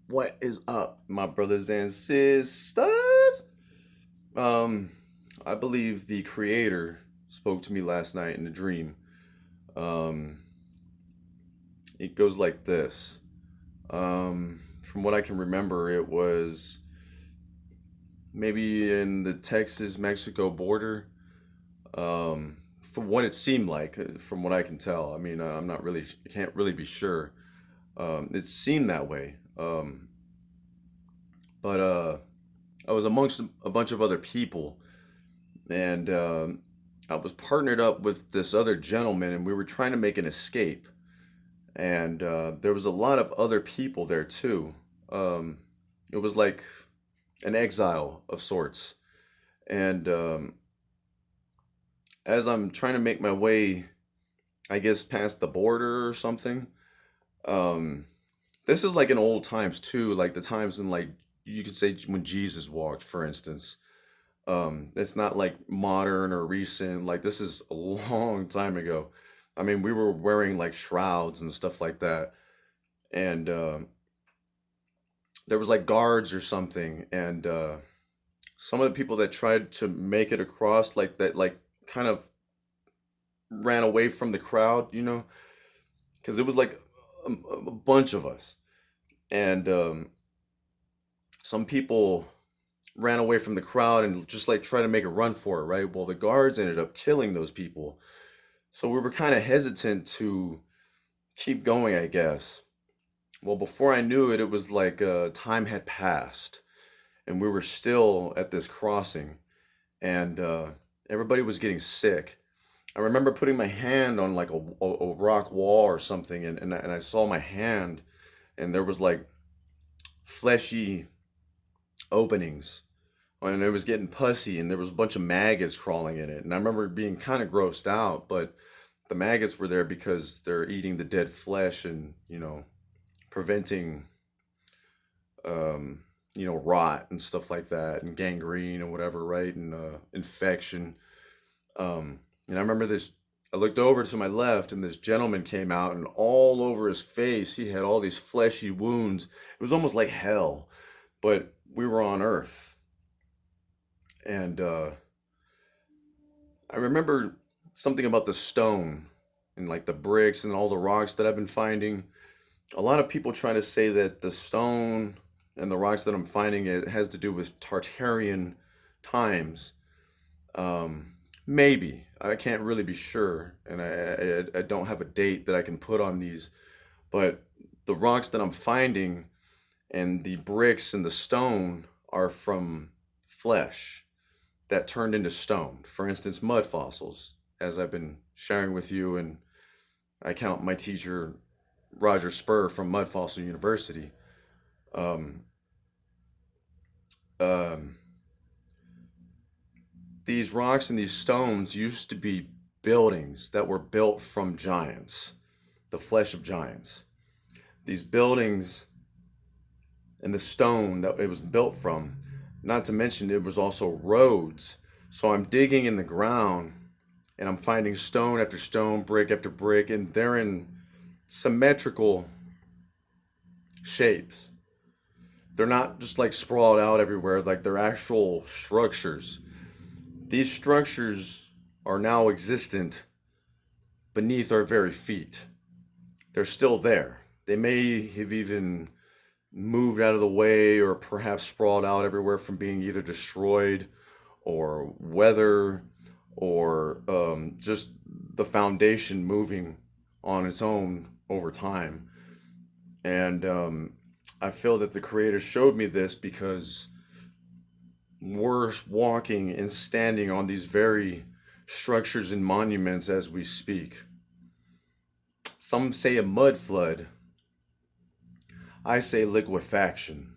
What is up, my brothers and sisters? Um, I believe the creator spoke to me last night in a dream. Um, it goes like this. From what I can remember, it was maybe in the Texas-Mexico border. From what it seemed like, from what I can tell. I mean, I'm not really, I can't really be sure. It seemed that way. But I was amongst a bunch of other people, and I was partnered up with this other gentleman, and we were trying to make an escape. And there was a lot of other people there too. Um, it was like an exile of sorts. And as I'm trying to make my way, I guess, past the border or something, um, this is like in old times too, like the times in like you could say when Jesus walked, for instance. It's not like modern or recent. Like this is a long time ago. I mean, we were wearing like shrouds and stuff like that, and there was like guards or something, and some of the people that tried to make it across like that, like kind of ran away from the crowd, because it was like a bunch of us, and some people ran away from the crowd and just like try to make a run for it, right? Well, the guards ended up killing those people. So we were kind of hesitant to keep going, I guess. Well, before I knew it, it was like time had passed and we were still at this crossing and everybody was getting sick. I remember putting my hand on like a rock wall or something and I saw my hand and there was like fleshy openings and it was getting pussy and there was a bunch of maggots crawling in it. And I remember being kind of grossed out, but the maggots were there because they're eating the dead flesh and, preventing, um, rot and stuff like that and gangrene and whatever, right? And infection. And I remember this, I looked over to my left and this gentleman came out and all over his face, he had all these fleshy wounds. It was almost like hell, but we were on Earth. And I remember something about the stone and like the bricks and all the rocks that I've been finding. A lot of people try to say that the stone and the rocks that I'm finding it has to do with Tartarian times. Um, Maybe I can't really be sure, and I don't have a date that I can put on these. But the rocks that I'm finding and the bricks and the stone are from flesh that turned into stone. For instance, mud fossils, as I've been sharing with you, and I count my teacher Roger Spur from Mud Fossil University. Um, um, these rocks and these stones used to be buildings that were built from giants, the flesh of giants. These buildings and the stone that it was built from, not to mention it was also roads. So I'm digging in the ground and I'm finding stone after stone, brick after brick, and they're in symmetrical shapes. They're not just like sprawled out everywhere, like they're actual structures. These structures are now existent beneath our very feet. They're still there. They may have even moved out of the way or perhaps sprawled out everywhere from being either destroyed or weather or just the foundation moving on its own over time. And I feel that the creator showed me this because we're walking and standing on these very structures and monuments as we speak. Some say a mud flood. I say liquefaction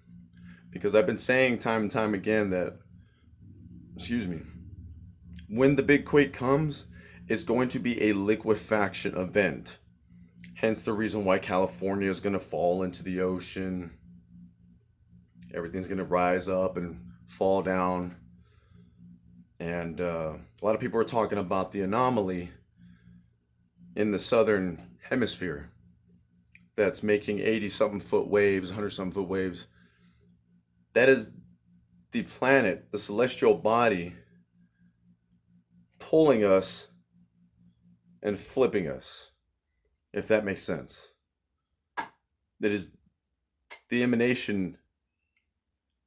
because I've been saying time and time again that, excuse me, when the big quake comes, it's going to be a liquefaction event. Hence the reason why California is going to fall into the ocean. Everything's going to rise up and fall down. And a lot of people are talking about the anomaly in the southern hemisphere that's making 80 something foot waves, 100 something foot waves, that is the planet, the celestial body, pulling us and flipping us, if that makes sense. That is the emanation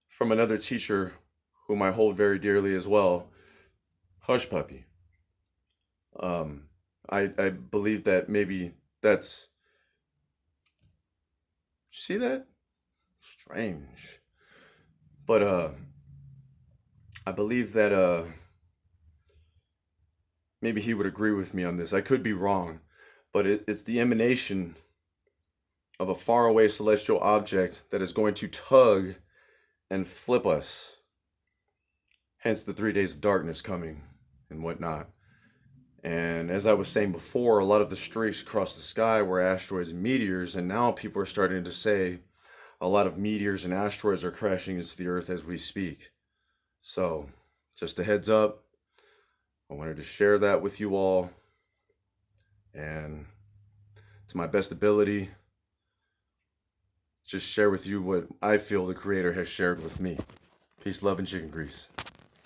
from another teacher whom I hold very dearly as well, Hush Puppy. Um, I believe that maybe that's, see that? Strange. But I believe that maybe he would agree with me on this. I could be wrong, but it's the emanation of a faraway celestial object that is going to tug and flip us. Hence the 3 days of darkness coming and whatnot. And as I was saying before, a lot of the streaks across the sky were asteroids and meteors, and now people are starting to say a lot of meteors and asteroids are crashing into the Earth as we speak. So, just a heads up, I wanted to share that with you all, and to my best ability, just share with you what I feel the Creator has shared with me. Peace, love, and chicken grease.